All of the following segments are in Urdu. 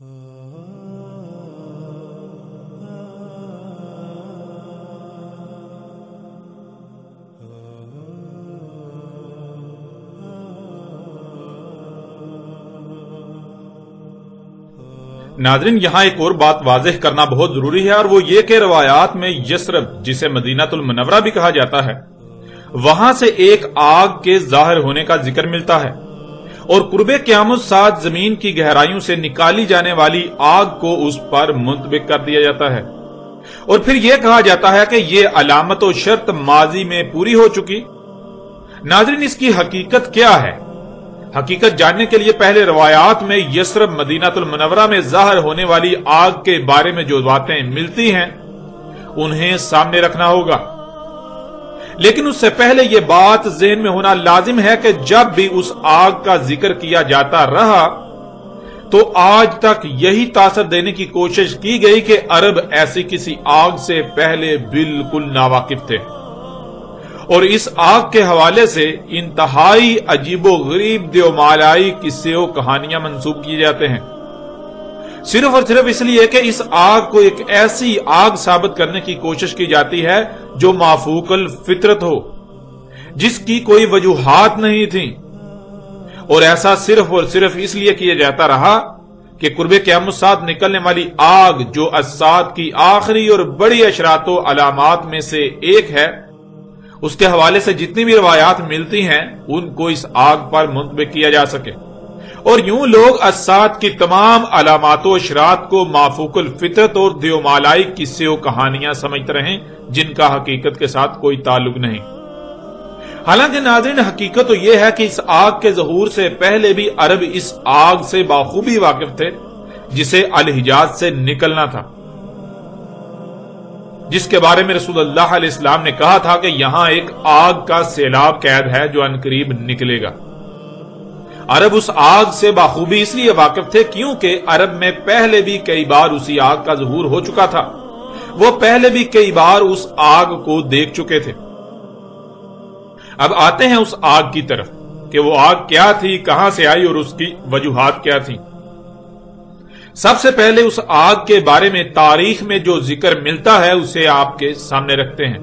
ناظرین، یہاں ایک اور بات واضح کرنا بہت ضروری ہے، اور وہ یہ کہ روایات میں یثرب، جسے مدینہ المنورہ بھی کہا جاتا ہے، وہاں سے ایک آگ کے ظاہر ہونے کا ذکر ملتا ہے، اور قرب قیامت ساتھ زمین کی گہرائیوں سے نکالی جانے والی آگ کو اس پر منطبق کر دیا جاتا ہے، اور پھر یہ کہا جاتا ہے کہ یہ علامت و شرط ماضی میں پوری ہو چکی۔ ناظرین، اس کی حقیقت کیا ہے؟ حقیقت جاننے کے لیے پہلے روایات میں یثرب مدینہ المنورہ میں ظاہر ہونے والی آگ کے بارے میں جو باتیں ملتی ہیں انہیں سامنے رکھنا ہوگا، لیکن اس سے پہلے یہ بات ذہن میں ہونا لازم ہے کہ جب بھی اس آگ کا ذکر کیا جاتا رہا تو آج تک یہی تاثر دینے کی کوشش کی گئی کہ عرب ایسی کسی آگ سے پہلے بالکل ناواقف تھے، اور اس آگ کے حوالے سے انتہائی عجیب و غریب دیومالائی قصے و کہانیاں منسوب کیے جاتے ہیں، صرف اور صرف اس لیے کہ اس آگ کو ایک ایسی آگ ثابت کرنے کی کوشش کی جاتی ہے جو مافوق الفطرت ہو، جس کی کوئی وجوہات نہیں تھیں، اور ایسا صرف اور صرف اس لیے کیا جاتا رہا کہ قرب قیامت ساتھ نکلنے والی آگ جو الساعۃ کی آخری اور بڑی اشراط و علامات میں سے ایک ہے، اس کے حوالے سے جتنی بھی روایات ملتی ہیں ان کو اس آگ پر منطبق کیا جا سکے، اور یوں لوگ الساعۃ کی تمام علامات و اشراط کو مافوق الفطرت اور دیومالائی قصے و کہانیاں سمجھتے رہیں جن کا حقیقت کے ساتھ کوئی تعلق نہیں۔ حالانکہ ناظرین، حقیقت تو یہ ہے کہ اس آگ کے ظہور سے پہلے بھی عرب اس آگ سے بخوبی واقف تھے جسے الحجاز سے نکلنا تھا، جس کے بارے میں رسول اللہ علیہ السلام نے کہا تھا کہ یہاں ایک آگ کا سیلاب قید ہے جو عنقریب نکلے گا۔ عرب اس آگ سے بخوبی اس لیے واقف تھے کیونکہ عرب میں پہلے بھی کئی بار اسی آگ کا ظہور ہو چکا تھا، وہ پہلے بھی کئی بار اس آگ کو دیکھ چکے تھے۔ اب آتے ہیں اس آگ کی طرف کہ وہ آگ کیا تھی، کہاں سے آئی اور اس کی وجوہات کیا تھی۔ سب سے پہلے اس آگ کے بارے میں تاریخ میں جو ذکر ملتا ہے اسے آپ کے سامنے رکھتے ہیں۔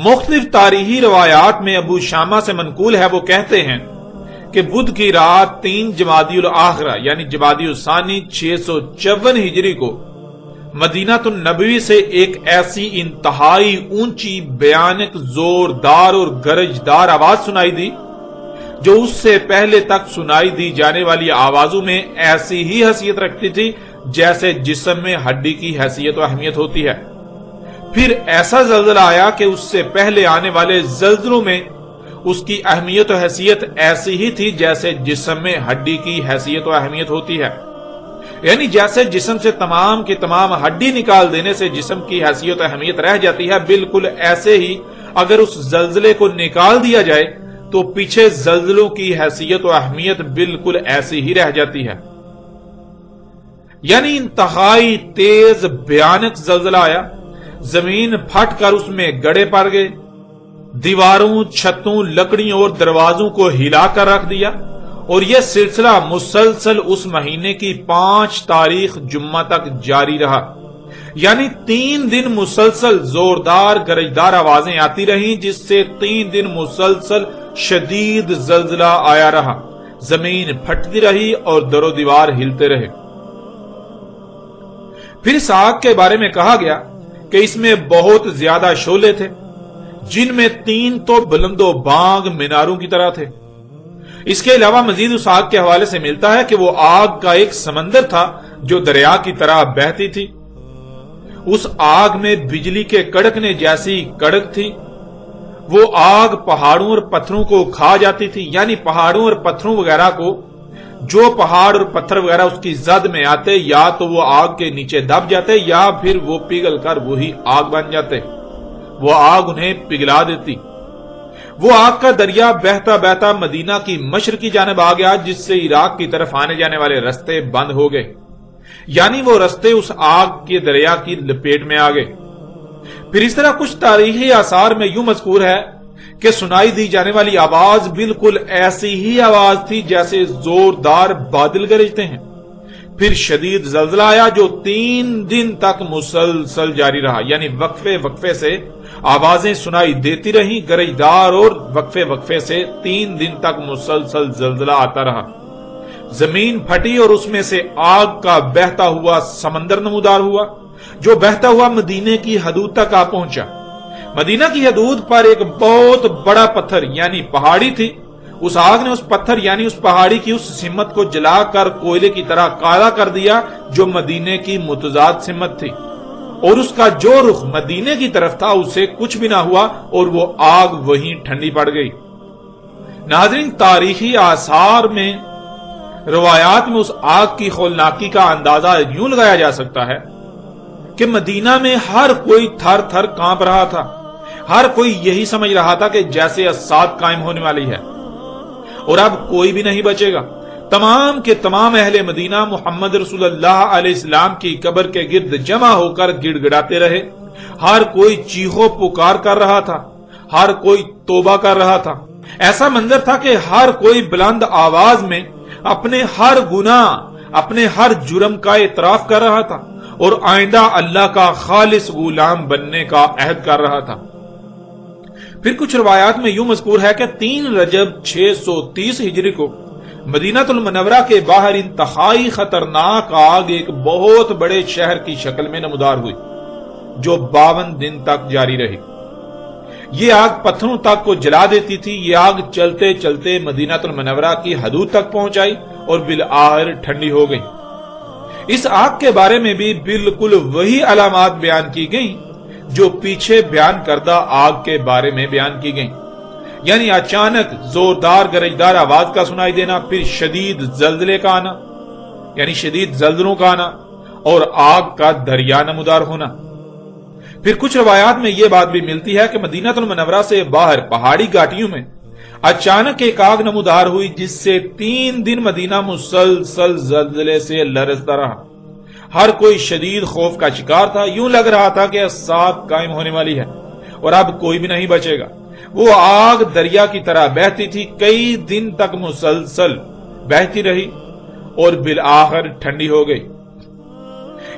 مختلف تاریخی روایات میں ابو شامہ سے منقول ہے، وہ کہتے ہیں کہ بدھ کی رات 3 جمادی الاخرہ یعنی جمادی الثانی 654 ہجری کو مدینہ النبوی سے ایک ایسی انتہائی اونچی، بیانک، زوردار اور گرجدار آواز سنائی دی جو اس سے پہلے تک سنائی دی جانے والی آوازوں میں ایسی ہی حیثیت رکھتی تھی جیسے جسم میں ہڈی کی حیثیت و اہمیت ہوتی ہے۔ پھر ایسا زلزلہ آیا کہ اس سے پہلے آنے والے زلزلوں میں اس کی اہمیت و حیثیت ایسی ہی تھی جیسے جسم میں ہڈی کی حیثیت و اہمیت ہوتی ہے، یعنی جیسے جسم سے تمام کی تمام ہڈی نکال دینے سے جسم کی حیثیت و اہمیت رہ جاتی ہے، بالکل ایسے ہی اگر اس زلزلے کو نکال دیا جائے تو پیچھے زلزلوں کی حیثیت و اہمیت بالکل ایسی ہی رہ جاتی ہے۔ یعنی انتہائی تیز بیانک زلزلہ آیا، زمین پھٹ کر اس میں گڑے پڑ گئے، دیواروں، چھتوں، لکڑیوں اور دروازوں کو ہلا کر رکھ دیا، اور یہ سلسلہ مسلسل اس مہینے کی 5 تاریخ جمعہ تک جاری رہا۔ یعنی 3 دن مسلسل زوردار گرجدار آوازیں آتی رہیں، جس سے 3 دن مسلسل شدید زلزلہ آیا رہا، زمین پھٹتی رہی اور در و دیوار ہلتے رہے۔ پھر اس آگ کے بارے میں کہا گیا کہ اس میں بہت زیادہ شعلے تھے، جن میں 3 تو بلند و بانگ میناروں کی طرح تھے۔ اس کے علاوہ مزید اس آگ کے حوالے سے ملتا ہے کہ وہ آگ کا ایک سمندر تھا جو دریا کی طرح بہتی تھی۔ اس آگ میں بجلی کے کڑکنے جیسی کڑک تھی۔ وہ آگ پہاڑوں اور پتھروں کو کھا جاتی تھی، یعنی پہاڑوں اور پتھروں وغیرہ کو، جو پہاڑ اور پتھر وغیرہ اس کی زد میں آتے یا تو وہ آگ کے نیچے دب جاتے یا پھر وہ پگھل کر وہی آگ بن جاتے، وہ آگ انہیں پگھلا دیتی۔ وہ آگ کا دریا بہتا بہتا مدینہ کی مشرقی جانب آ گیا، جس سے عراق کی طرف آنے جانے والے رستے بند ہو گئے، یعنی وہ رستے اس آگ کے دریا کی لپیٹ میں آ گئے۔ پھر اس طرح کچھ تاریخی آثار میں یوں مذکور ہے کہ سنائی دی جانے والی آواز بالکل ایسی ہی آواز تھی جیسے زوردار بادل گرجتے ہیں۔ پھر شدید زلزلہ آیا جو 3 دن تک مسلسل جاری رہا، یعنی وقفے وقفے سے آوازیں سنائی دیتی رہیں، گرجدار، اور وقفے وقفے سے 3 دن تک مسلسل زلزلہ آتا رہا۔ زمین پھٹی اور اس میں سے آگ کا بہتا ہوا سمندر نمودار ہوا، جو بہتا ہوا مدینے کی حدود تک آ پہنچا۔ مدینہ کی حدود پر ایک بہت بڑا پتھر یعنی پہاڑی تھی۔ اس آگ نے اس پتھر یعنی اس پہاڑی کی اس سمت کو جلا کر کوئلے کی طرح کالا کر دیا جو مدینے کی متضاد سمت تھی، اور اس کا جو رخ مدینے کی طرف تھا اسے کچھ بھی نہ ہوا اور وہ آگ وہیں ٹھنڈی پڑ گئی۔ ناظرین، تاریخی آثار میں، روایات میں اس آگ کی ہولناکی کا اندازہ یوں لگایا جا سکتا ہے کہ مدینہ میں ہر کوئی تھر تھر کانپ رہا تھا، ہر کوئی یہی سمجھ رہا تھا کہ جیسے اسات قائم ہونے والی ہے اور اب کوئی بھی نہیں بچے گا۔ تمام کے تمام اہل مدینہ محمد رسول اللہ علیہ السلام کی قبر کے گرد جمع ہو کر گڑ گڑاتے رہے۔ ہر کوئی چیخو پکار کر رہا تھا، ہر کوئی توبہ کر رہا تھا۔ ایسا منظر تھا کہ ہر کوئی بلند آواز میں اپنے ہر گناہ، اپنے ہر جرم کا اعتراف کر رہا تھا اور آئندہ اللہ کا خالص غلام بننے کا عہد کر رہا تھا۔ پھر کچھ روایات میں یوں مذکور ہے کہ 3 رجب 630 ہجری کو مدینہ المنورہ کے باہر انتہائی خطرناک آگ ایک بہت بڑے شہر کی شکل میں نمودار ہوئی، جو 52 دن تک جاری رہی۔ یہ آگ پتھروں تک کو جلا دیتی تھی۔ یہ آگ چلتے چلتے مدینہ المنورہ کی حدود تک پہنچ آئی اور بالآخر ٹھنڈی ہو گئی۔ اس آگ کے بارے میں بھی بالکل وہی علامات بیان کی گئیں جو پیچھے بیان کردہ آگ کے بارے میں بیان کی گئیں، یعنی اچانک زوردار گرجدار آواز کا سنائی دینا، پھر شدید زلزلے کا آنا یعنی شدید زلزلوں کا آنا، اور آگ کا دریا نمودار ہونا۔ پھر کچھ روایات میں یہ بات بھی ملتی ہے کہ مدینہ المنورہ سے باہر پہاڑی گھاٹیوں میں اچانک ایک آگ نمودار ہوئی جس سے 3 دن مدینہ مسلسل زلزلے سے لرزتا رہا۔ ہر کوئی شدید خوف کا شکار تھا، یوں لگ رہا تھا کہ اسات قائم ہونے والی ہے اور اب کوئی بھی نہیں بچے گا۔ وہ آگ دریا کی طرح بہتی تھی، کئی دن تک مسلسل بہتی رہی اور بالآخر ٹھنڈی ہو گئی۔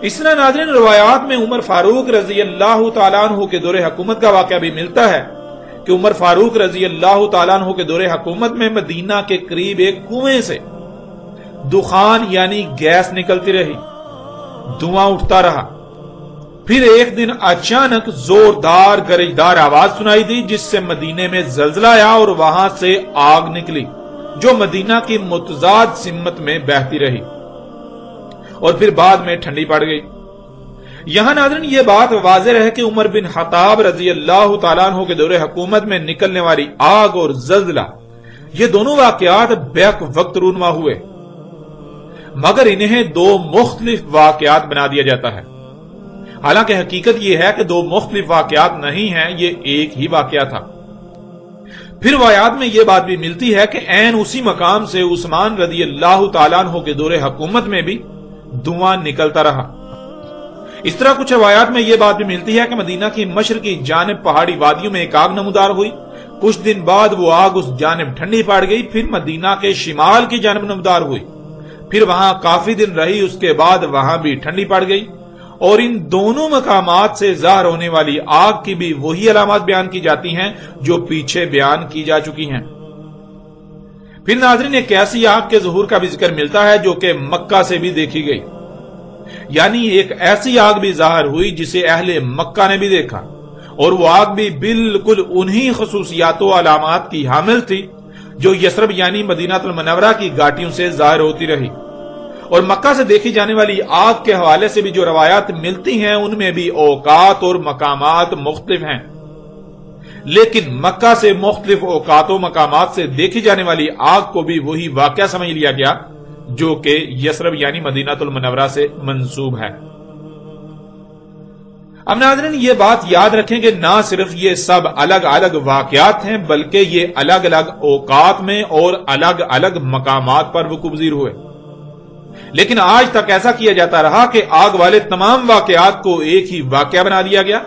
اس طرح ناظرین، روایات میں عمر فاروق رضی اللہ تعالیٰ عنہ کے دور حکومت کا واقعہ بھی ملتا ہے کہ عمر فاروق رضی اللہ تعالیٰ عنہ کے دور حکومت میں مدینہ کے قریب ایک کنویں سے دخان یعنی گیس نکلتی رہی، دھواں اٹھتا رہا۔ پھر ایک دن اچانک زوردار گرجدار آواز سنائی دی جس سے مدینے میں زلزلہ آیا اور وہاں سے آگ نکلی جو مدینہ کی متضاد سمت میں بہتی رہی اور پھر بعد میں ٹھنڈی پڑ گئی۔ یہاں ناظرین یہ بات واضح ہے کہ عمر بن خطاب رضی اللہ تعالیٰ عنہ کے دور حکومت میں نکلنے والی آگ اور زلزلہ، یہ دونوں واقعات بیک وقت رونما ہوئے، مگر انہیں 2 مختلف واقعات بنا دیا جاتا ہے۔ حالانکہ حقیقت یہ ہے کہ 2 مختلف واقعات نہیں ہیں، یہ ایک ہی واقعہ تھا۔ پھر روایات میں یہ بات بھی ملتی ہے کہ عین اسی مقام سے عثمان رضی اللہ تعالیٰ عنہ کے دور حکومت میں بھی دھواں نکلتا رہا۔ اس طرح کچھ روایات میں یہ بات بھی ملتی ہے کہ مدینہ کی مشرقی جانب پہاڑی وادیوں میں ایک آگ نمودار ہوئی، کچھ دن بعد وہ آگ اس جانب ٹھنڈی پڑ گئی، پھر مدینہ کے شمال کی جانب نمودار ہوئی، پھر وہاں کافی دن رہی، اس کے بعد وہاں بھی ٹھنڈی پڑ گئی، اور ان دونوں مقامات سے ظاہر ہونے والی آگ کی بھی وہی علامات بیان کی جاتی ہیں جو پیچھے بیان کی جا چکی ہیں۔ پھر ناظرین ایک ایسی آگ کے ظہور کا بھی ذکر ملتا ہے جو کہ مکہ سے بھی دیکھی گئی، یعنی ایک ایسی آگ بھی ظاہر ہوئی جسے اہل مکہ نے بھی دیکھا، اور وہ آگ بھی بالکل انہی خصوصیات و علامات کی حامل تھی جو یثرب یعنی مدینہ المنورہ کی گھاٹیوں سے ظاہر ہوتی رہی۔ اور مکہ سے دیکھی جانے والی آگ کے حوالے سے بھی جو روایات ملتی ہیں ان میں بھی اوقات اور مقامات مختلف ہیں، لیکن مکہ سے مختلف اوقات و مقامات سے دیکھی جانے والی آگ کو بھی وہی واقعہ سمجھ لیا گیا جو کہ یثرب یعنی مدینہ المنورہ سے منسوب ہے۔ اب ناظرین یہ بات یاد رکھیں کہ نہ صرف یہ سب الگ الگ واقعات ہیں بلکہ یہ الگ الگ اوقات میں اور الگ الگ مقامات پر وقوع پذیر ہوئے، لیکن آج تک ایسا کیا جاتا رہا کہ آگ والے تمام واقعات کو ایک ہی واقعہ بنا دیا گیا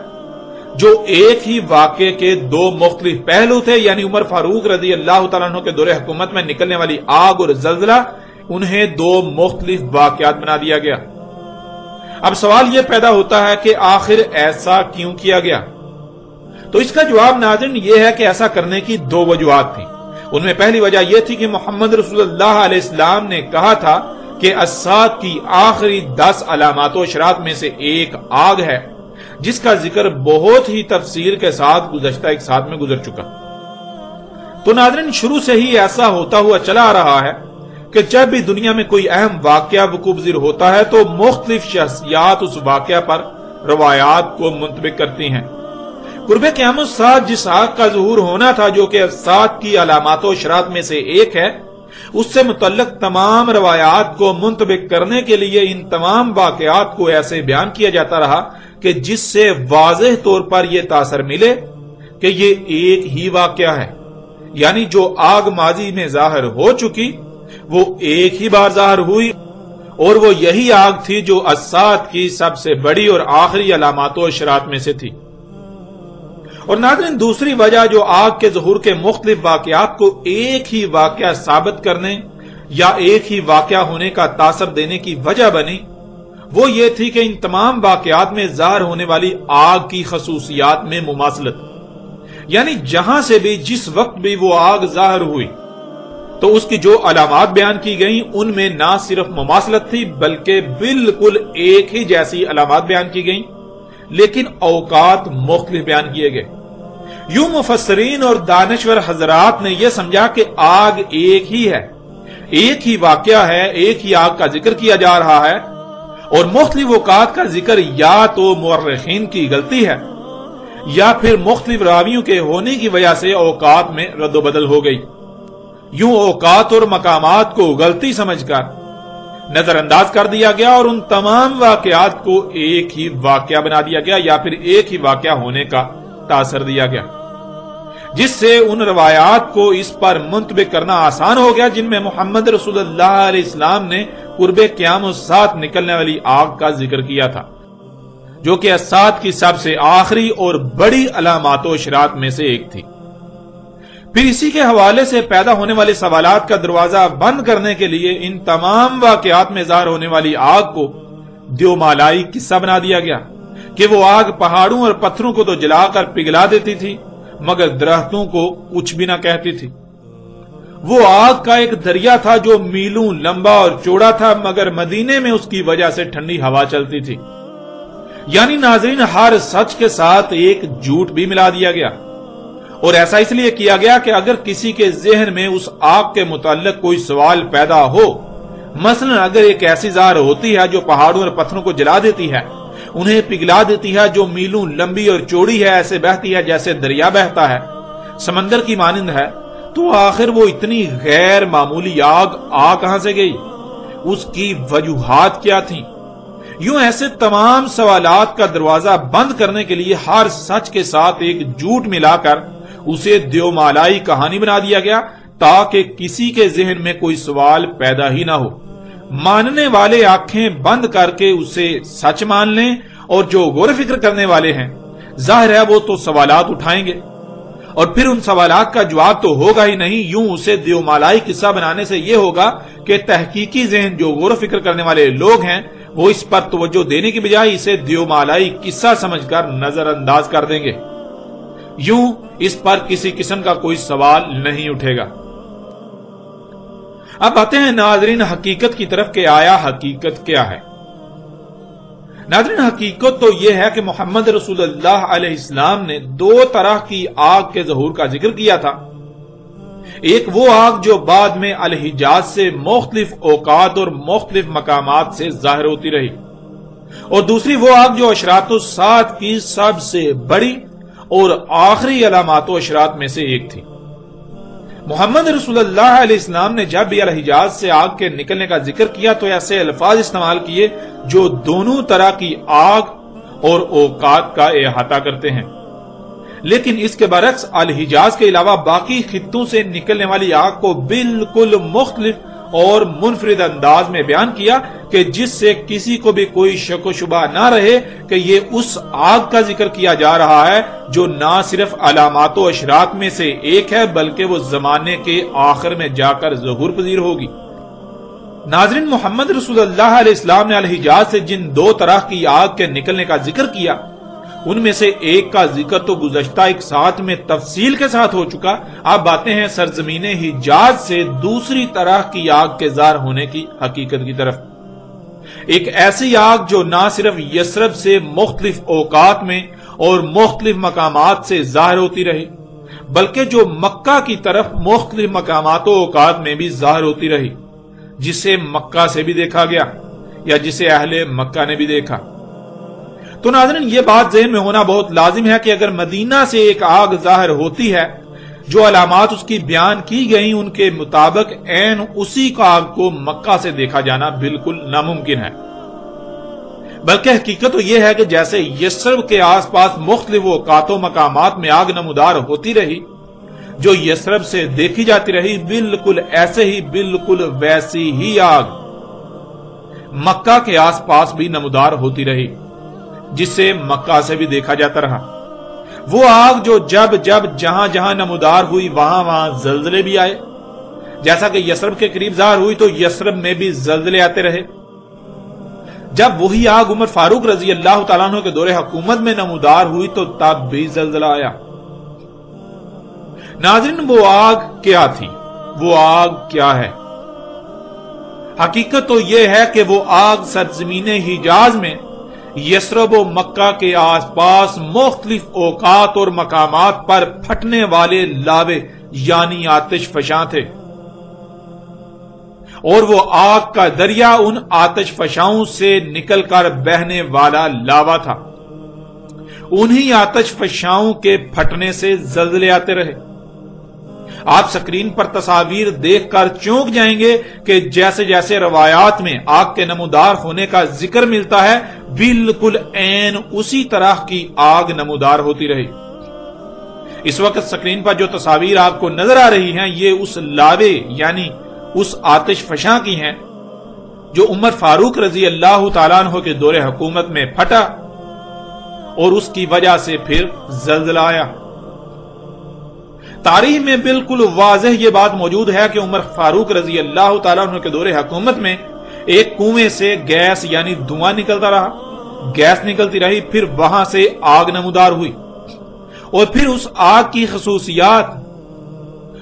جو ایک ہی واقعے کے 2 مختلف پہلو تھے، یعنی عمر فاروق رضی اللہ تعالیٰ عنہ کے دور حکومت میں نکلنے والی آگ اور زلزلہ انہیں دو مختلف واقعات بنا دیا گیا۔ اب سوال یہ پیدا ہوتا ہے کہ آخر ایسا کیوں کیا گیا؟ تو اس کا جواب ناظرین یہ ہے کہ ایسا کرنے کی دو وجوہات تھیں۔ ان میں پہلی وجہ یہ تھی کہ محمد رسول اللہ علیہ السلام نے کہا تھا کہ الساعۃ کی آخری 10 علامات و اشراط میں سے ایک آگ ہے، جس کا ذکر بہت ہی تفصیل کے ساتھ گزشتہ ایک ساتھ میں گزر چکا۔ تو ناظرین شروع سے ہی ایسا ہوتا ہوا چلا آ رہا ہے کہ جب بھی دنیا میں کوئی اہم واقعہ وقوع پذیر ہوتا ہے تو مختلف شخصیات اس واقعہ پر روایات کو منطبق کرتی ہیں۔ قرب قیامت الساعۃ جس آگ کا ظہور ہونا تھا جو کہ الساعۃ کی علامات و اشراط میں سے ایک ہے، اس سے متعلق تمام روایات کو منطبق کرنے کے لیے ان تمام واقعات کو ایسے بیان کیا جاتا رہا کہ جس سے واضح طور پر یہ تاثر ملے کہ یہ ایک ہی واقعہ ہے، یعنی جو آگ ماضی میں ظاہر ہو چکی وہ ایک ہی بار ظاہر ہوئی، اور وہ یہی آگ تھی جو الساعۃ کی سب سے بڑی اور آخری علامات و اشراط میں سے تھی۔ اور ناظرین دوسری وجہ جو آگ کے ظہور کے مختلف واقعات کو ایک ہی واقعہ ثابت کرنے یا ایک ہی واقعہ ہونے کا تاثر دینے کی وجہ بنی، وہ یہ تھی کہ ان تمام واقعات میں ظاہر ہونے والی آگ کی خصوصیات میں مماثلت، یعنی جہاں سے بھی جس وقت بھی وہ آگ ظاہر ہوئی تو اس کی جو علامات بیان کی گئیں ان میں نہ صرف مماثلت تھی بلکہ بالکل ایک ہی جیسی علامات بیان کی گئیں، لیکن اوقات مختلف بیان کیے گئے۔ یوں مفسرین اور دانشور حضرات نے یہ سمجھا کہ آگ ایک ہی ہے، ایک ہی واقعہ ہے، ایک ہی آگ کا ذکر کیا جا رہا ہے، اور مختلف اوقات کا ذکر یا تو مورخین کی غلطی ہے یا پھر مختلف راویوں کے ہونے کی وجہ سے اوقات میں رد و بدل ہو گئی۔ یوں اوقات اور مقامات کو غلطی سمجھ کر نظر انداز کر دیا گیا اور ان تمام واقعات کو ایک ہی واقعہ بنا دیا گیا یا پھر ایک ہی واقعہ ہونے کا تاثر دیا گیا، جس سے ان روایات کو اس پر منطبق کرنا آسان ہو گیا جن میں محمد رسول اللہ علیہ السلام نے قرب قیامت الساعۃ نکلنے والی آگ کا ذکر کیا تھا، جو کہ الساعۃ کی سب سے آخری اور بڑی علامات و اشراط میں سے ایک تھی۔ پھر اسی کے حوالے سے پیدا ہونے والے سوالات کا دروازہ بند کرنے کے لیے ان تمام واقعات میں ظاہر ہونے والی آگ کو دیومالائی قصہ بنا دیا گیا کہ وہ آگ پہاڑوں اور پتھروں کو تو جلا کر پگھلا دیتی تھی مگر درختوں کو کچھ بھی نہ کہتی تھی۔ وہ آگ کا ایک دریا تھا جو میلوں لمبا اور چوڑا تھا مگر مدینے میں اس کی وجہ سے ٹھنڈی ہوا چلتی تھی۔ یعنی ناظرین ہر سچ کے ساتھ ایک جھوٹ بھی ملا دیا گیا، اور ایسا اس لیے کیا گیا کہ اگر کسی کے ذہن میں اس آگ کے متعلق کوئی سوال پیدا ہو، مثلا اگر ایک ایسی ظاہر ہوتی ہے جو پہاڑوں اور پتھروں کو جلا دیتی ہے، انہیں پگھلا دیتی ہے، جو میلوں لمبی اور چوڑی ہے، ایسے بہتی ہے جیسے دریا بہتا ہے، سمندر کی مانند ہے، تو آخر وہ اتنی غیر معمولی آگ آ کہاں سے گئی؟ اس کی وجوہات کیا تھیں؟ یوں ایسے تمام سوالات کا دروازہ بند کرنے کے لیے ہر سچ کے ساتھ ایک جھوٹ ملا کر اسے دیومالائی کہانی بنا دیا گیا تاکہ کسی کے ذہن میں کوئی سوال پیدا ہی نہ ہو۔ ماننے والے آنکھیں بند کر کے اسے سچ مان لیں اور جو غور و فکر کرنے والے ہیں ظاہر ہے وہ تو سوالات اٹھائیں گے اور پھر ان سوالات کا جواب تو ہوگا ہی نہیں۔ یوں اسے دیومالائی قصہ بنانے سے یہ ہوگا کہ تحقیقی ذہن جو غور و فکر کرنے والے لوگ ہیں وہ اس پر توجہ دینے کی بجائے اسے دیومالائی قصہ سمجھ کر نظر انداز کر دیں گے۔ یوں اس پر کسی قسم کا کوئی سوال نہیں اٹھے گا۔ اب آتے ہیں ناظرین حقیقت کی طرف کہ آیا حقیقت کیا ہے؟ ناظرین حقیقت تو یہ ہے کہ محمد رسول اللہ علیہ السلام نے دو طرح کی آگ کے ظہور کا ذکر کیا تھا۔ ایک وہ آگ جو بعد میں الحجاز سے مختلف اوقات اور مختلف مقامات سے ظاہر ہوتی رہی، اور دوسری وہ آگ جو اشراط الساعۃ کی سب سے بڑی اور آخری علامات و اشراط میں سے ایک تھی۔ محمد رسول اللہ علیہ السلام نے جب بھی الحجاز سے آگ کے نکلنے کا ذکر کیا تو ایسے الفاظ استعمال کیے جو دونوں طرح کی آگ اور اوقات کا احاطہ کرتے ہیں، لیکن اس کے برعکس الحجاز کے علاوہ باقی خطوں سے نکلنے والی آگ کو بالکل مختلف اور منفرد انداز میں بیان کیا کہ جس سے کسی کو بھی کوئی شک و شبہ نہ رہے کہ یہ اس آگ کا ذکر کیا جا رہا ہے جو نہ صرف علامات و اشراط میں سے ایک ہے بلکہ وہ زمانے کے آخر میں جا کر ظہور پذیر ہوگی۔ ناظرین، محمد رسول اللہ علیہ السلام نے الحجاز سے جن 2 طرح کی آگ کے نکلنے کا ذکر کیا، ان میں سے ایک کا ذکر تو گزشتہ ایک ساتھ میں تفصیل کے ساتھ ہو چکا۔ اب آتے ہیں سرزمین حجاز سے دوسری طرح کی آگ کے ظاہر ہونے کی حقیقت کی طرف۔ ایک ایسی آگ جو نہ صرف یثرب سے مختلف اوقات میں اور مختلف مقامات سے ظاہر ہوتی رہی، بلکہ جو مکہ کی طرف مختلف مقامات و اوقات میں بھی ظاہر ہوتی رہی، جسے مکہ سے بھی دیکھا گیا یا جسے اہل مکہ نے بھی دیکھا۔ تو ناظرین، یہ بات ذہن میں ہونا بہت لازم ہے کہ اگر مدینہ سے ایک آگ ظاہر ہوتی ہے، جو علامات اس کی بیان کی گئی ان کے مطابق عین اسی آگ کو مکہ سے دیکھا جانا بالکل ناممکن ہے۔ بلکہ حقیقت تو یہ ہے کہ جیسے یثرب کے آس پاس مختلف اوقات و مقامات میں آگ نمودار ہوتی رہی، جو یثرب سے دیکھی جاتی رہی، بالکل ایسے ہی بالکل ویسی ہی آگ مکہ کے آس پاس بھی نمودار ہوتی رہی، جسے مکہ سے بھی دیکھا جاتا رہا۔ وہ آگ جو جب جہاں جہاں نمودار ہوئی وہاں زلزلے بھی آئے، جیسا کہ یثرب کے قریب ظاہر ہوئی تو یثرب میں بھی زلزلے آتے رہے۔ جب وہی آگ عمر فاروق رضی اللہ تعالیٰ عنہ کے دور حکومت میں نمودار ہوئی تو تب بھی زلزلہ آیا۔ ناظرین، وہ آگ کیا تھی؟ وہ آگ کیا ہے؟ حقیقت تو یہ ہے کہ وہ آگ سرزمین حجاز میں یثرب و مکہ کے آس پاس مختلف اوقات اور مقامات پر پھٹنے والے لاوے یعنی آتش فشاں تھے، اور وہ آگ کا دریا ان آتش فشاؤں سے نکل کر بہنے والا لاوا تھا۔ انہی آتش فشاؤں کے پھٹنے سے زلزلے آتے رہے۔ آپ سکرین پر تصاویر دیکھ کر چونک جائیں گے کہ جیسے جیسے روایات میں آگ کے نمودار ہونے کا ذکر ملتا ہے، بالکل عین اسی طرح کی آگ نمودار ہوتی رہی۔ اس وقت سکرین پر جو تصاویر آپ کو نظر آ رہی ہیں، یہ اس لاوے یعنی اس آتش فشاں کی ہیں جو عمر فاروق رضی اللہ تعالیٰ عنہ کے دور حکومت میں پھٹا اور اس کی وجہ سے پھر زلزلہ آیا۔ تاریخ میں بالکل واضح یہ بات موجود ہے کہ عمر فاروق رضی اللہ تعالیٰ عنہ کے دور حکومت میں ایک کنویں سے گیس یعنی دھواں نکلتا رہا، گیس نکلتی رہی، پھر وہاں سے آگ نمودار ہوئی، اور پھر اس آگ کی خصوصیات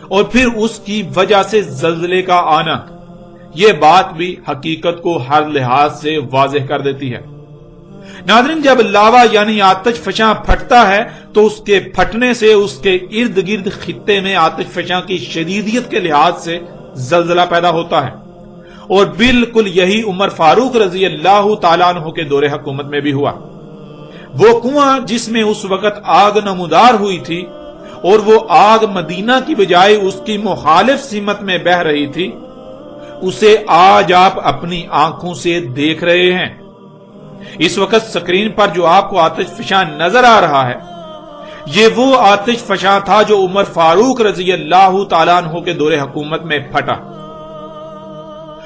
اور پھر اس کی وجہ سے زلزلے کا آنا، یہ بات بھی حقیقت کو ہر لحاظ سے واضح کر دیتی ہے۔ ناظرین، جب لاوا یعنی آتش فشاں پھٹتا ہے تو اس کے پھٹنے سے اس کے ارد گرد خطے میں آتش فشاں کی شدیدیت کے لحاظ سے زلزلہ پیدا ہوتا ہے، اور بالکل یہی عمر فاروق رضی اللہ تعالیٰ عنہ کے دور حکومت میں بھی ہوا۔ وہ کنواں جس میں اس وقت آگ نمودار ہوئی تھی اور وہ آگ مدینہ کی بجائے اس کی مخالف سمت میں بہ رہی تھی، اسے آج آپ اپنی آنکھوں سے دیکھ رہے ہیں۔ اس وقت سکرین پر جو آپ کو آتش فشاں نظر آ رہا ہے، یہ وہ آتش فشاں تھا جو عمر فاروق رضی اللہ تعالیٰ عنہ کے دور حکومت میں پھٹا،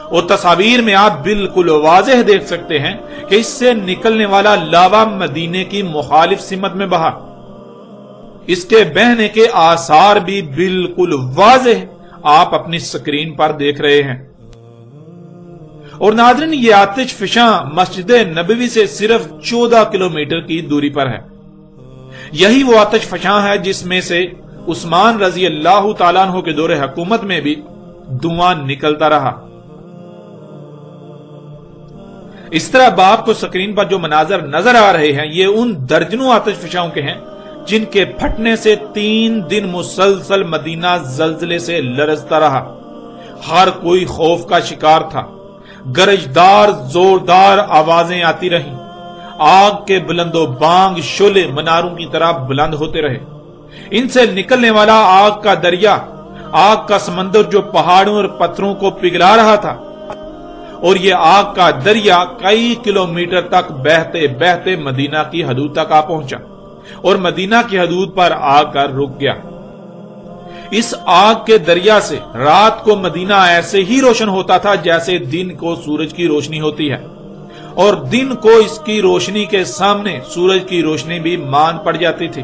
اور تصاویر میں آپ بالکل واضح دیکھ سکتے ہیں کہ اس سے نکلنے والا لاوا مدینے کی مخالف سمت میں بہا۔ اس کے بہنے کے آثار بھی بالکل واضح آپ اپنی سکرین پر دیکھ رہے ہیں۔ اور ناظرین، یہ آتش فشاں مسجد نبوی سے صرف 14 کلومیٹر کی دوری پر ہے۔ یہی وہ آتش فشاں ہے جس میں سے عثمان رضی اللہ تعالیٰ عنہ کے دور حکومت میں بھی دھواں نکلتا رہا۔ اس طرح باپ کو سکرین پر جو مناظر نظر آ رہے ہیں، یہ ان درجنوں آتش فشاؤں کے ہیں جن کے پھٹنے سے 3 دن مسلسل مدینہ زلزلے سے لرزتا رہا۔ ہر کوئی خوف کا شکار تھا، گرجدار زوردار آوازیں آتی رہیں، آگ کے بلند و بانگ شعلے مناروں کی طرح بلند ہوتے رہے۔ ان سے نکلنے والا آگ کا دریا، آگ کا سمندر جو پہاڑوں اور پتھروں کو پگھلا رہا تھا، اور یہ آگ کا دریا کئی کلومیٹر تک بہتے بہتے مدینہ کی حدود تک آ پہنچا اور مدینہ کی حدود پر آ کر رک گیا۔ اس آگ کے دریا سے رات کو مدینہ ایسے ہی روشن ہوتا تھا جیسے دن کو سورج کی روشنی ہوتی ہے، اور دن کو اس کی روشنی کے سامنے سورج کی روشنی بھی مان پڑ جاتی تھی۔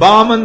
52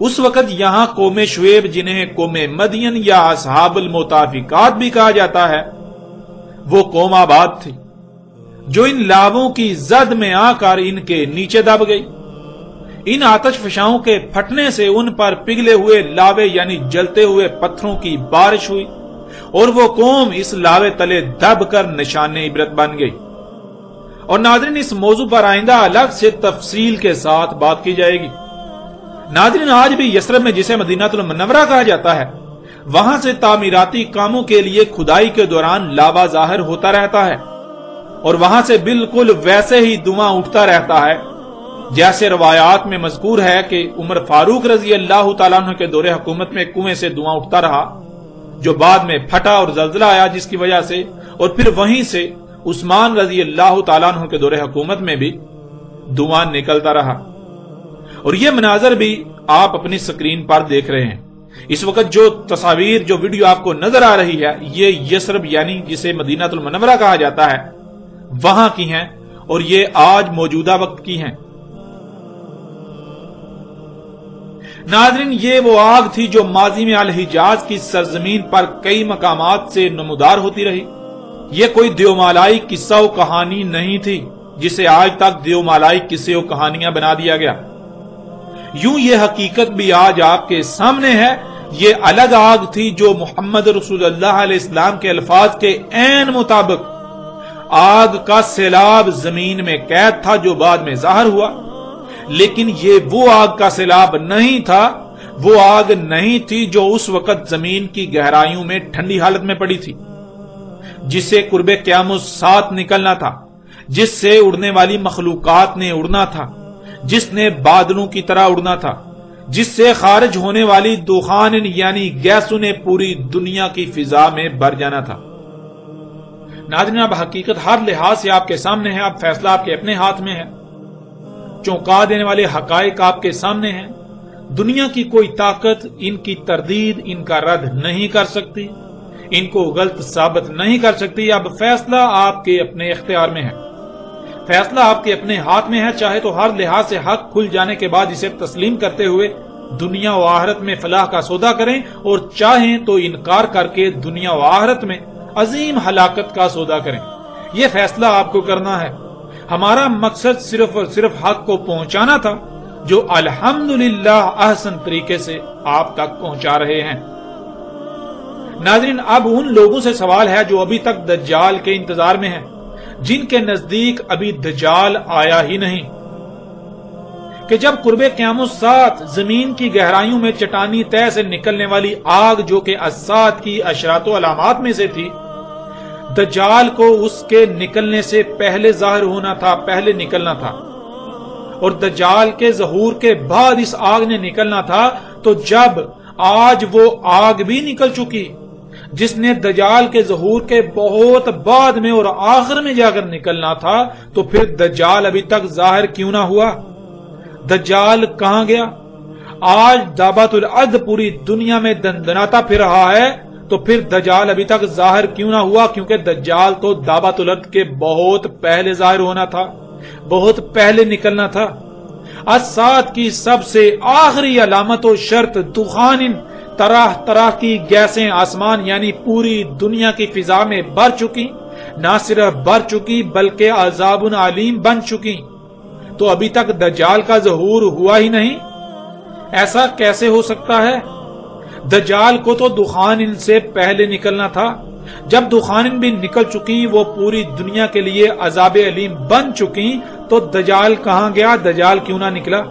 اس وقت یہاں قوم شعیب، جنہیں قوم مدین یا اصحاب المتافقات بھی کہا جاتا ہے، وہ قوم آباد تھی جو ان لاووں کی زد میں آ کر ان کے نیچے دب گئی۔ ان آتش فشاؤں کے پھٹنے سے ان پر پگھلے ہوئے لاوے یعنی جلتے ہوئے پتھروں کی بارش ہوئی، اور وہ قوم اس لاوے تلے دب کر نشان عبرت بن گئی۔ اور ناظرین، اس موضوع پر آئندہ الگ سے تفصیل کے ساتھ بات کی جائے گی۔ ناظرین، آج بھی یثرب میں، جسے مدینہ المنورہ کہا جاتا ہے، وہاں سے تعمیراتی کاموں کے لیے کھدائی کے دوران لاوا ظاہر ہوتا رہتا ہے، اور وہاں سے بالکل ویسے ہی دھواں اٹھتا رہتا ہے جیسے روایات میں مذکور ہے کہ عمر فاروق رضی اللہ تعالیٰ عنہ کے دور حکومت میں کنویں سے دھواں اٹھتا رہا، جو بعد میں پھٹا اور زلزلہ آیا جس کی وجہ سے، اور پھر وہیں سے عثمان رضی اللہ تعالیٰ عنہ کے دور حکومت میں بھی دھواں نکلتا رہا۔ اور یہ مناظر بھی آپ اپنی سکرین پر دیکھ رہے ہیں۔ اس وقت جو تصاویر، جو ویڈیو آپ کو نظر آ رہی ہے، یہ یثرب یعنی جسے مدینہ المنورہ کہا جاتا ہے، وہاں کی ہیں، اور یہ آج موجودہ وقت کی ہیں۔ ناظرین، یہ وہ آگ تھی جو ماضی میں الحجاز کی سرزمین پر کئی مقامات سے نمودار ہوتی رہی۔ یہ کوئی دیومالائی قصہ و کہانی نہیں تھی جسے آج تک دیومالائی قصے و کہانیاں بنا دیا گیا۔ یوں یہ حقیقت بھی آج آپ کے سامنے ہے۔ یہ الگ آگ تھی جو محمد رسول اللہ علیہ السلام کے الفاظ کے عین مطابق آگ کا سیلاب زمین میں قید تھا جو بعد میں ظاہر ہوا، لیکن یہ وہ آگ کا سیلاب نہیں تھا، وہ آگ نہیں تھی جو اس وقت زمین کی گہرائیوں میں ٹھنڈی حالت میں پڑی تھی، جسے قرب قیامت ساتھ نکلنا تھا، جس سے اڑنے والی مخلوقات نے اڑنا تھا، جس نے بادلوں کی طرح اڑنا تھا، جس سے خارج ہونے والی دخان یعنی گیسوں نے پوری دنیا کی فضا میں بھر جانا تھا۔ ناظرین، اب حقیقت ہر لحاظ سے آپ کے سامنے ہے، اب فیصلہ آپ کے اپنے ہاتھ میں ہے، چونکا دینے والے حقائق آپ کے سامنے ہیں۔ دنیا کی کوئی طاقت ان کی تردید، ان کا رد نہیں کر سکتی، ان کو غلط ثابت نہیں کر سکتی۔ اب فیصلہ آپ کے اپنے اختیار میں ہے، فیصلہ آپ کے اپنے ہاتھ میں ہے۔ چاہے تو ہر لحاظ سے حق کھل جانے کے بعد اسے تسلیم کرتے ہوئے دنیا و آخرت میں فلاح کا سودا کریں، اور چاہیں تو انکار کر کے دنیا و آخرت میں عظیم ہلاکت کا سودا کریں۔ یہ فیصلہ آپ کو کرنا ہے۔ ہمارا مقصد صرف اور صرف حق کو پہنچانا تھا، جو الحمدللہ احسن طریقے سے آپ تک پہنچا رہے ہیں۔ ناظرین، اب ان لوگوں سے سوال ہے جو ابھی تک دجال کے انتظار میں ہیں، جن کے نزدیک ابھی دجال آیا ہی نہیں، کہ جب قرب قیامت ساتھ زمین کی گہرائیوں میں چٹانی تہ سے نکلنے والی آگ جو کہ الساعۃ کی اشراط و علامات میں سے تھی، دجال کو اس کے نکلنے سے پہلے ظاہر ہونا تھا، پہلے نکلنا تھا، اور دجال کے ظہور کے بعد اس آگ نے نکلنا تھا، تو جب آج وہ آگ بھی نکل چکی جس نے دجال کے ظہور کے بہت بعد میں اور آخر میں جا کر نکلنا تھا، تو پھر دجال ابھی تک ظاہر کیوں نہ ہوا؟ دجال کہاں گیا؟ آج دعوت الارض پوری دنیا میں دندناتا پھر رہا ہے، تو پھر دجال ابھی تک ظاہر کیوں نہ ہوا؟ کیونکہ دجال تو دعوت الارض کے بہت پہلے ظاہر ہونا تھا، بہت پہلے نکلنا تھا۔ الساعۃ کی سب سے آخری علامت و شرط دخان، طرح طرح کی گیسیں آسمان یعنی پوری دنیا کی فضا میں بھر چکی، نہ صرف بھر چکی بلکہ عذاب علیم بن چکی، تو ابھی تک دجال کا ظہور ہوا ہی نہیں۔ ایسا کیسے ہو سکتا ہے؟ دجال کو تو دخان سے پہلے نکلنا تھا۔ جب دخان بھی نکل چکی، وہ پوری دنیا کے لیے عذاب علیم بن چکی، تو دجال کہاں گیا؟ دجال کیوں نہ نکلا؟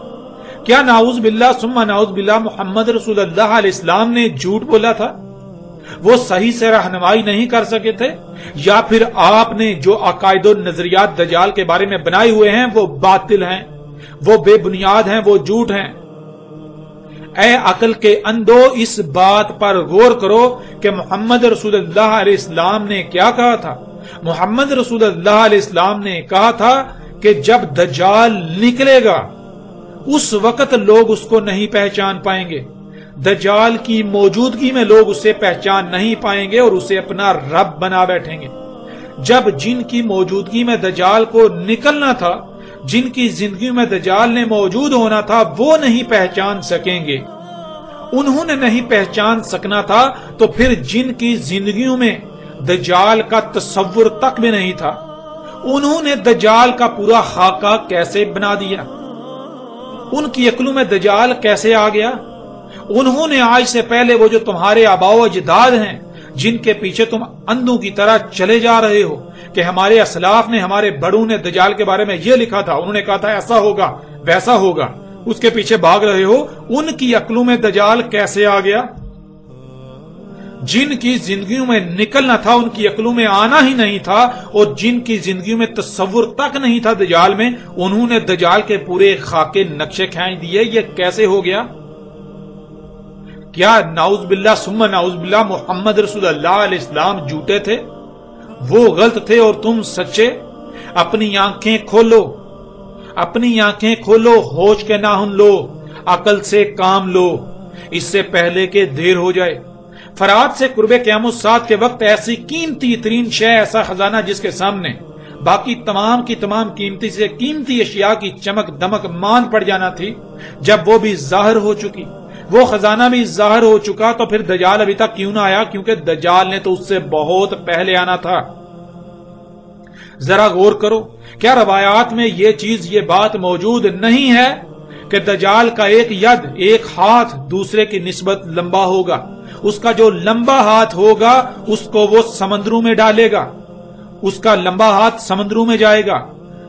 کیا نعوذ باللہ ثم نعوذ باللہ محمد رسول اللہ علیہ السلام نے جھوٹ بولا تھا؟ وہ صحیح سے رہنمائی نہیں کر سکے تھے؟ یا پھر آپ نے جو عقائد و نظریات دجال کے بارے میں بنائے ہوئے ہیں وہ باطل ہیں، وہ بے بنیاد ہیں، وہ جھوٹ ہیں؟ اے عقل کے اندھو، اس بات پر غور کرو کہ محمد رسول اللہ علیہ السلام نے کیا کہا تھا۔ محمد رسول اللہ علیہ السلام نے کہا تھا کہ جب دجال نکلے گا اس وقت لوگ اس کو نہیں پہچان پائیں گے، دجال کی موجودگی میں لوگ اسے پہچان نہیں پائیں گے اور اسے اپنا رب بنا بیٹھیں گے۔ جب جن کی موجودگی میں دجال کو نکلنا تھا، جن کی زندگی میں دجال نے موجود ہونا تھا، وہ نہیں پہچان سکیں گے، انہوں نے نہیں پہچان سکنا تھا تو پھر جن کی زندگیوں میں دجال کا تصور تک بھی نہیں تھا، انہوں نے دجال کا پورا خاکہ کیسے بنا دیا؟ ان کی عقلوں میں دجال کیسے آ گیا؟ انہوں نے آج سے پہلے وہ جو تمہارے آباء و اجداد ہیں جن کے پیچھے تم اندھوں کی طرح چلے جا رہے ہو کہ ہمارے اسلاف نے، ہمارے بڑوں نے دجال کے بارے میں یہ لکھا تھا، انہوں نے کہا تھا ایسا ہوگا ویسا ہوگا، اس کے پیچھے بھاگ رہے ہو، ان کی عقلوں میں دجال کیسے آ گیا؟ جن کی زندگیوں میں نکلنا تھا ان کی عقلوں میں آنا ہی نہیں تھا، اور جن کی زندگیوں میں تصور تک نہیں تھا دجال میں، انہوں نے دجال کے پورے خاکے نقشے کھینچ دیے۔ یہ کیسے ہو گیا؟ کیا نعوذ باللہ ثم نعوذ باللہ محمد رسول اللہ علیہ السلام جھوٹے تھے، وہ غلط تھے اور تم سچے؟ اپنی آنکھیں کھولو، اپنی آنکھیں کھولو، ہوش کے ناخن لو، عقل سے کام لو، اس سے پہلے کہ دیر ہو جائے۔ فرات سے قرب قیامت الساعۃ کے وقت ایسی قیمتی ترین شے، ایسا خزانہ جس کے سامنے باقی تمام کی تمام قیمتی سے قیمتی اشیاء کی چمک دمک مان پڑ جانا تھی، جب وہ بھی ظاہر ہو چکی، وہ خزانہ بھی ظاہر ہو چکا، تو پھر دجال ابھی تک کیوں نہ آیا؟ کیونکہ دجال نے تو اس سے بہت پہلے آنا تھا۔ ذرا غور کرو، کیا روایات میں یہ چیز، یہ بات موجود نہیں ہے کہ دجال کا ایک ید، ایک ہاتھ دوسرے کی نسبت لمبا ہوگا؟ اس کا جو لمبا ہاتھ ہوگا اس کو وہ سمندروں میں ڈالے گا، اس کا لمبا ہاتھ سمندروں میں جائے گا،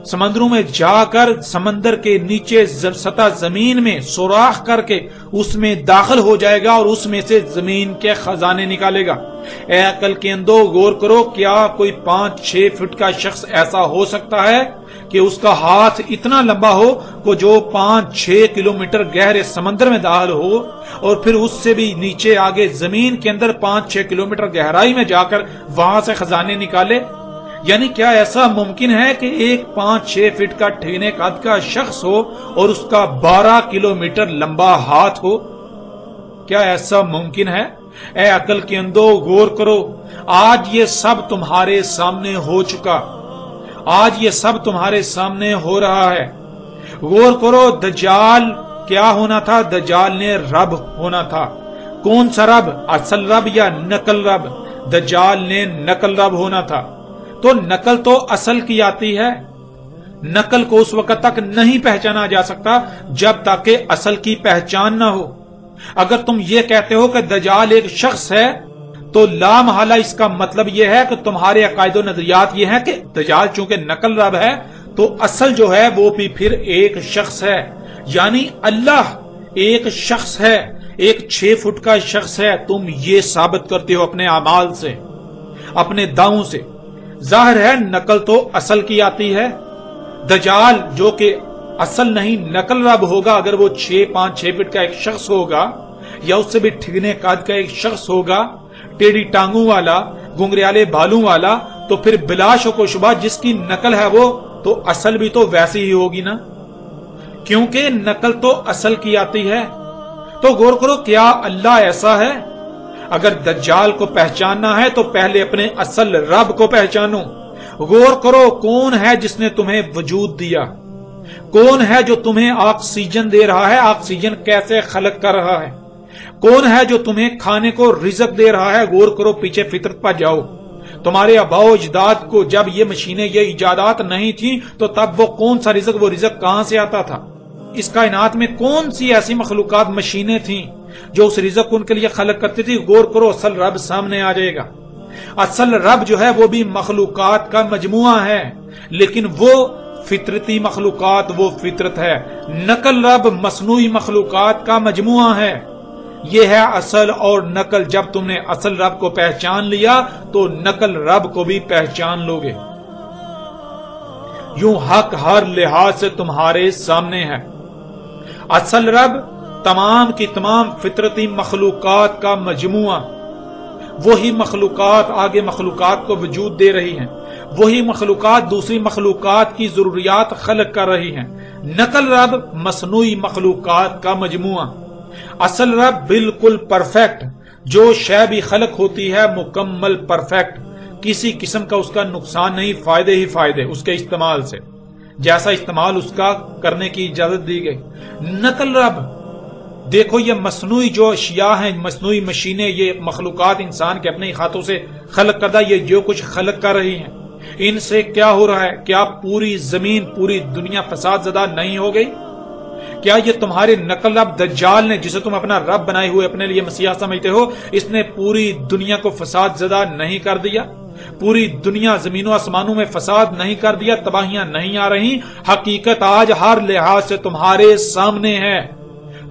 سمندروں میں جا کر سمندر کے نیچے سطح زمین میں سوراخ کر کے اس میں داخل ہو جائے گا اور اس میں سے زمین کے خزانے نکالے گا۔ اے عقل کے اندھو، غور کرو، کیا کوئی 5-6 فٹ کا شخص ایسا ہو سکتا ہے کہ اس کا ہاتھ اتنا لمبا ہو کہ جو 5-6 کلومیٹر گہرے سمندر میں داخل ہو اور پھر اس سے بھی نیچے آگے زمین کے اندر 5-6 کلومیٹر گہرائی میں جا کر وہاں سے خزانے نکالے؟ یعنی کیا ایسا ممکن ہے کہ ایک 5-6 فٹ کا ٹھیکنے قد کا شخص ہو اور اس کا 12 کلومیٹر لمبا ہاتھ ہو؟ کیا ایسا ممکن ہے؟ اے عقل کے اندھو، غور کرو، آج یہ سب تمہارے سامنے ہو چکا، آج یہ سب تمہارے سامنے ہو رہا ہے۔ غور کرو، دجال کیا ہونا تھا؟ دجال نے رب ہونا تھا۔ کون سا رب؟ اصل رب یا نقل رب؟ دجال نے نقل رب ہونا تھا۔ تو نقل تو اصل کی آتی ہے، نقل کو اس وقت تک نہیں پہچانا جا سکتا جب تک کہ اصل کی پہچان نہ ہو۔ اگر تم یہ کہتے ہو کہ دجال ایک شخص ہے تو لا محالہ اس کا مطلب یہ ہے کہ تمہارے عقائد و نظریات یہ ہیں کہ دجال چونکہ نقل رب ہے تو اصل جو ہے وہ بھی پھر ایک شخص ہے، یعنی اللہ ایک شخص ہے، ایک 6 فٹ کا شخص ہے۔ تم یہ ثابت کرتے ہو اپنے اعمال سے، اپنے دعووں سے۔ ظاہر ہے نقل تو اصل کی آتی ہے۔ دجال جو کہ اصل نہیں نقل رب ہوگا، اگر وہ 5-6 فٹ کا ایک شخص ہوگا یا اس سے بھی ٹھگنے قد کا ایک شخص ہوگا، ٹیڑھی ٹانگوں والا، گنگریالے بالوں والا، تو پھر بلا شک و شبہ جس کی نقل ہے وہ تو اصل بھی تو ویسی ہی ہوگی نا، کیونکہ نقل تو اصل کی آتی ہے۔ تو غور کرو، کیا اللہ ایسا ہے؟ اگر دجال کو پہچاننا ہے تو پہلے اپنے اصل رب کو پہچانو۔ غور کرو، کون ہے جس نے تمہیں وجود دیا؟ کون ہے جو تمہیں آکسیجن دے رہا ہے؟ آکسیجن کیسے خلق کر رہا ہے؟ کون ہے جو تمہیں کھانے کو رزق دے رہا ہے؟ غور کرو، پیچھے فطرت پر جاؤ۔ تمہارے آباء و اجداد کو جب یہ مشینیں، یہ ایجادات نہیں تھیں تو تب وہ کون سا رزق، وہ رزق کہاں سے آتا تھا؟ اس کائنات میں کون سی ایسی مخلوقات، مشینیں تھیں جو اس رزق کو ان کے لیے خلق کرتی تھی؟ غور کرو، اصل رب سامنے آ جائے گا۔ اصل رب جو ہے وہ بھی مخلوقات کا مجموعہ ہے، لیکن وہ فطرتی مخلوقات، وہ فطرت ہے۔ نقل رب مصنوعی مخلوقات کا مجموعہ ہے۔ یہ ہے اصل اور نقل۔ جب تم نے اصل رب کو پہچان لیا تو نقل رب کو بھی پہچان لوگے۔ یوں حق ہر لحاظ سے تمہارے سامنے ہے۔ اصل رب تمام کی تمام فطرتی مخلوقات کا مجموعہ، وہی مخلوقات آگے مخلوقات کو وجود دے رہی ہیں، وہی مخلوقات دوسری مخلوقات کی ضروریات خلق کر رہی ہیں۔ نقل رب مصنوعی مخلوقات کا مجموعہ۔ اصل رب بالکل پرفیکٹ، جو شے بھی خلق ہوتی ہے مکمل پرفیکٹ، کسی قسم کا اس کا نقصان نہیں، فائدے ہی فائدے اس کے استعمال سے، جیسا استعمال اس کا کرنے کی اجازت دی گئی۔ نقل رب دیکھو یہ مصنوعی جو اشیاء ہیں، مصنوعی مشینیں، یہ مخلوقات انسان کے اپنے ہاتھوں سے خلق کردہ، یہ جو کچھ خلق کر رہی ہیں، ان سے کیا ہو رہا ہے؟ کیا پوری زمین، پوری دنیا فساد زدہ نہیں ہو گئی؟ کیا یہ تمہارے نقل رب دجال نے، جسے تم اپنا رب بنائے ہوئے اپنے لیے مسیح سمجھتے ہو، اس نے پوری دنیا کو فساد زدہ نہیں کر دیا؟ پوری دنیا زمین و آسمانوں میں فساد نہیں کر دیا؟ تباہیاں نہیں آ رہی؟ حقیقت آج ہر لحاظ سے تمہارے سامنے ہے۔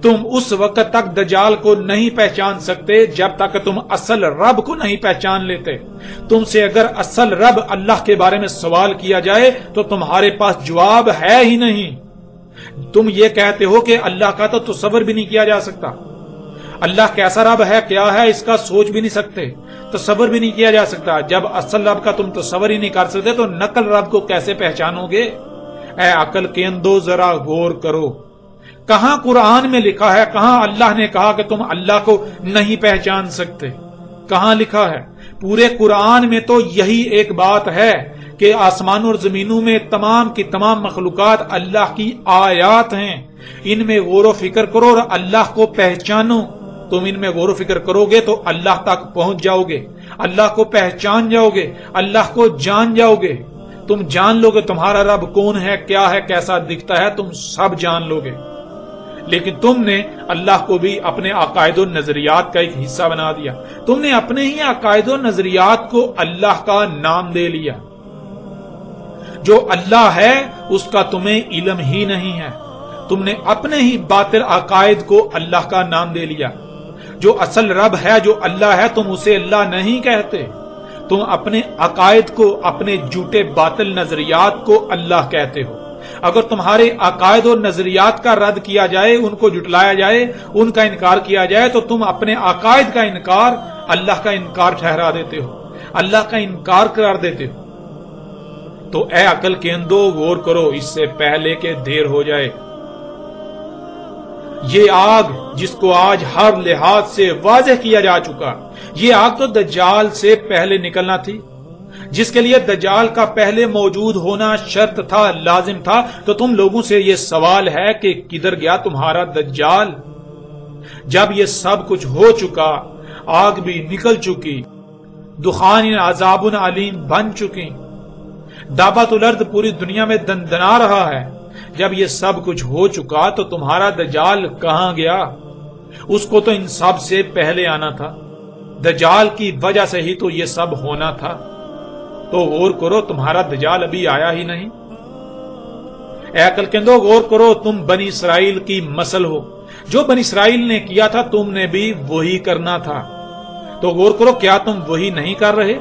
تم اس وقت تک دجال کو نہیں پہچان سکتے جب تک تم اصل رب کو نہیں پہچان لیتے۔ تم سے اگر اصل رب اللہ کے بارے میں سوال کیا جائے تو تمہارے پاس جواب ہے ہی نہیں۔ تم یہ کہتے ہو کہ اللہ کا تو تصور بھی نہیں کیا جا سکتا، اللہ کیسا رب ہے، کیا ہے، اس کا سوچ بھی نہیں سکتے، تصور بھی نہیں کیا جا سکتا۔ جب اصل رب کا تم تصور ہی نہیں کر سکتے تو نقل رب کو کیسے پہچانو گے؟ اے عقل کے اندو ذرا غور کرو، کہاں قرآن میں لکھا ہے، کہاں اللہ نے کہا کہ تم اللہ کو نہیں پہچان سکتے؟ کہاں لکھا ہے؟ پورے قرآن میں تو یہی ایک بات ہے کہ آسمان اور زمینوں میں تمام کی تمام مخلوقات اللہ کی آیات ہیں، ان میں غور و فکر کرو اور اللہ کو پہچانو۔ تم ان میں غور و فکر کرو گے تو اللہ تک پہنچ جاؤ گے، اللہ کو پہچان جاؤ گے، اللہ کو جان جاؤ گے۔ تم جان لو گے تمہارا رب کون ہے، کیا ہے، کیسا دکھتا ہے، تم سب جان لو گے۔ لیکن تم نے اللہ کو بھی اپنے عقائد و نظریات کا ایک حصہ بنا دیا، تم نے اپنے ہی عقائد و نظریات کو اللہ کا نام دے لیا۔ جو اللہ ہے اس کا تمہیں علم ہی نہیں ہے، تم نے اپنے ہی باطل عقائد کو اللہ کا نام دے لیا۔ جو اصل رب ہے، جو اللہ ہے، تم اسے اللہ نہیں کہتے، تم اپنے عقائد کو، اپنے جھوٹے باطل نظریات کو اللہ کہتے ہو۔ اگر تمہارے عقائد اور نظریات کا رد کیا جائے، ان کو جھٹلایا جائے، ان کا انکار کیا جائے تو تم اپنے عقائد کا انکار اللہ کا انکار ٹھہرا دیتے ہو، اللہ کا انکار قرار دیتے ہو۔ تو اے عقل کے اندو غور کرو اس سے پہلے کہ دیر ہو جائے۔ یہ آگ جس کو آج ہر لحاظ سے واضح کیا جا چکا، یہ آگ تو دجال سے پہلے نکلنا تھی، جس کے لیے دجال کا پہلے موجود ہونا شرط تھا، لازم تھا۔ تو تم لوگوں سے یہ سوال ہے کہ کدھر گیا تمہارا دجال؟ جب یہ سب کچھ ہو چکا، آگ بھی نکل چکی، دخان عذاب علیم بن چکی، دابت الارض پوری دنیا میں دندنا رہا ہے، جب یہ سب کچھ ہو چکا تو تمہارا دجال کہاں گیا؟ اس کو تو ان سب سے پہلے آنا تھا، دجال کی وجہ سے ہی تو یہ سب ہونا تھا۔ تو غور کرو، تمہارا دجال ابھی آیا ہی نہیں۔ اے عقل کے اندو غور کرو، تم بنی اسرائیل کی مسل ہو، جو بنی اسرائیل نے کیا تھا تم نے بھی وہی کرنا تھا۔ تو غور کرو، کیا تم وہی نہیں کر رہے؟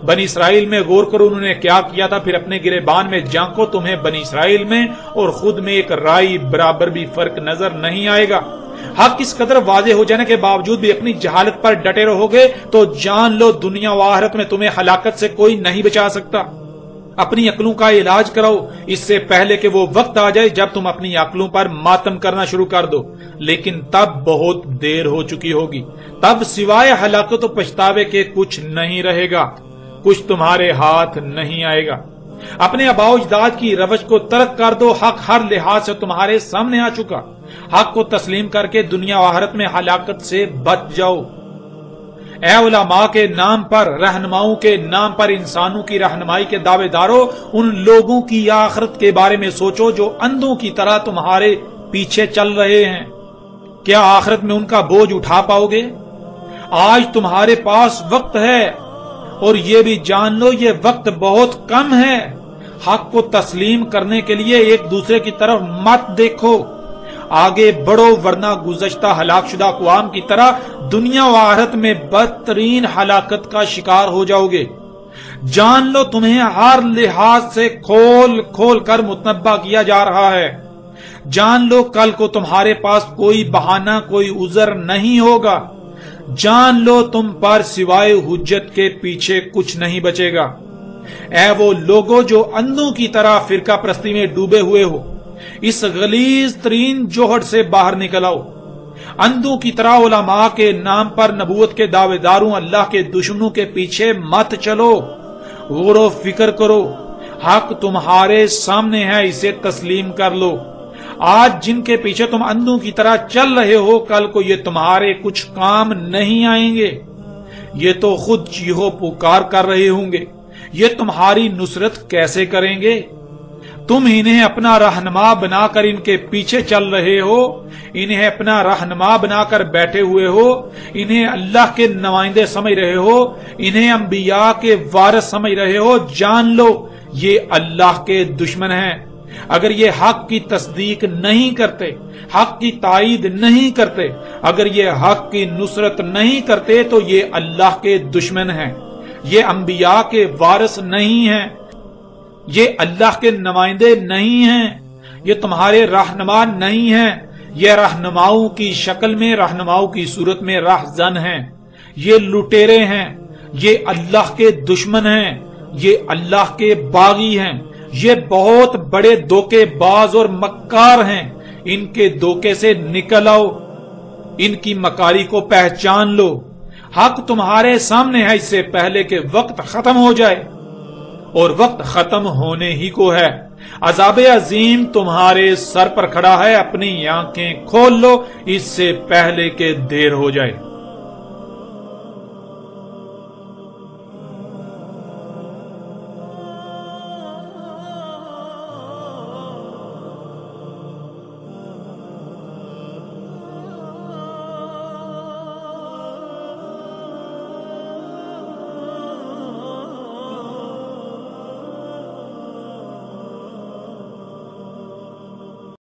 بنی اسرائیل میں غور کرو انہوں نے کیا کیا تھا، پھر اپنے گریبان میں جھانکو، تمہیں بنی اسرائیل میں اور خود میں ایک رائی برابر بھی فرق نظر نہیں آئے گا۔ حق اس قدر واضح ہو جانے کے باوجود بھی اپنی جہالت پر ڈٹے رہو گے تو جان لو دنیا و آخرت میں تمہیں ہلاکت سے کوئی نہیں بچا سکتا۔ اپنی عقلوں کا علاج کراؤ اس سے پہلے کہ وہ وقت آ جائے جب تم اپنی عقلوں پر ماتم کرنا شروع کر دو، لیکن تب بہت دیر ہو چکی ہوگی۔ تب سوائے ہلاکت و پچھتاوے کے کچھ نہیں رہے گا، کچھ تمہارے ہاتھ نہیں آئے گا۔ اپنے آباء و اجداد کی روش کو ترک کر دو، حق ہر لحاظ سے تمہارے سامنے آ چکا، حق کو تسلیم کر کے دنیا و آخرت میں ہلاکت سے بچ جاؤ۔ اے علماء کے نام پر، رہنماؤں کے نام پر انسانوں کی رہنمائی کے دعوے داروں، ان لوگوں کی آخرت کے بارے میں سوچو جو اندھوں کی طرح تمہارے پیچھے چل رہے ہیں۔ کیا آخرت میں ان کا بوجھ اٹھا پاؤ گے؟ آج تمہارے پاس وقت ہے اور یہ بھی جان لو یہ وقت بہت کم ہے۔ حق کو تسلیم کرنے کے لیے ایک دوسرے کی طرف مت دیکھو، آگے بڑھو ورنہ گزشتہ ہلاک شدہ اقوام کی طرح دنیا و آخرت میں بدترین ہلاکت کا شکار ہو جاؤ گے۔ جان لو تمہیں ہر لحاظ سے کھول کھول کر متنبہ کیا جا رہا ہے۔ جان لو کل کو تمہارے پاس کوئی بہانہ، کوئی عذر نہیں ہوگا۔ جان لو تم پر سوائے حجت کے پیچھے کچھ نہیں بچے گا۔ اے وہ لوگوں جو اندھوں کی طرح فرقہ پرستی میں ڈوبے ہوئے ہو، اس غلیظ ترین جوہر سے باہر نکل آؤ۔ اندھوں کی طرح علماء کے نام پر نبوت کے دعوے داروں، اللہ کے دشمنوں کے پیچھے مت چلو، غور و فکر کرو۔ حق تمہارے سامنے ہے، اسے تسلیم کر لو۔ آج جن کے پیچھے تم اندھوں کی طرح چل رہے ہو، کل کو یہ تمہارے کچھ کام نہیں آئیں گے۔ یہ تو خود چیخو پکار کر رہے ہوں گے، یہ تمہاری نصرت کیسے کریں گے؟ تم انہیں اپنا رہنما بنا کر ان کے پیچھے چل رہے ہو، انہیں اپنا رہنما بنا کر بیٹھے ہوئے ہو، انہیں اللہ کے نمائندے سمجھ رہے ہو، انہیں انبیاء کے وارث سمجھ رہے ہو۔ جان لو یہ اللہ کے دشمن ہیں۔ اگر یہ حق کی تصدیق نہیں کرتے، حق کی تائید نہیں کرتے، اگر یہ حق کی نصرت نہیں کرتے تو یہ اللہ کے دشمن ہیں، یہ انبیاء کے وارث نہیں ہیں، یہ اللہ کے نمائندے نہیں ہیں، یہ تمہارے رہنما نہیں ہیں، یہ رہنماؤں کی شکل میں، رہنماؤں کی صورت میں راہزن ہیں، یہ لٹیرے ہیں، یہ اللہ کے دشمن ہیں، یہ اللہ کے باغی ہیں، یہ بہت بڑے دھوکے باز اور مکار ہیں۔ ان کے دھوکے سے نکل آؤ، ان کی مکاری کو پہچان لو۔ حق تمہارے سامنے ہے، اس سے پہلے کہ وقت ختم ہو جائے، اور وقت ختم ہونے ہی کو ہے۔ عذاب عظیم تمہارے سر پر کھڑا ہے، اپنی آنکھیں کھول لو اس سے پہلے کہ دیر ہو جائے۔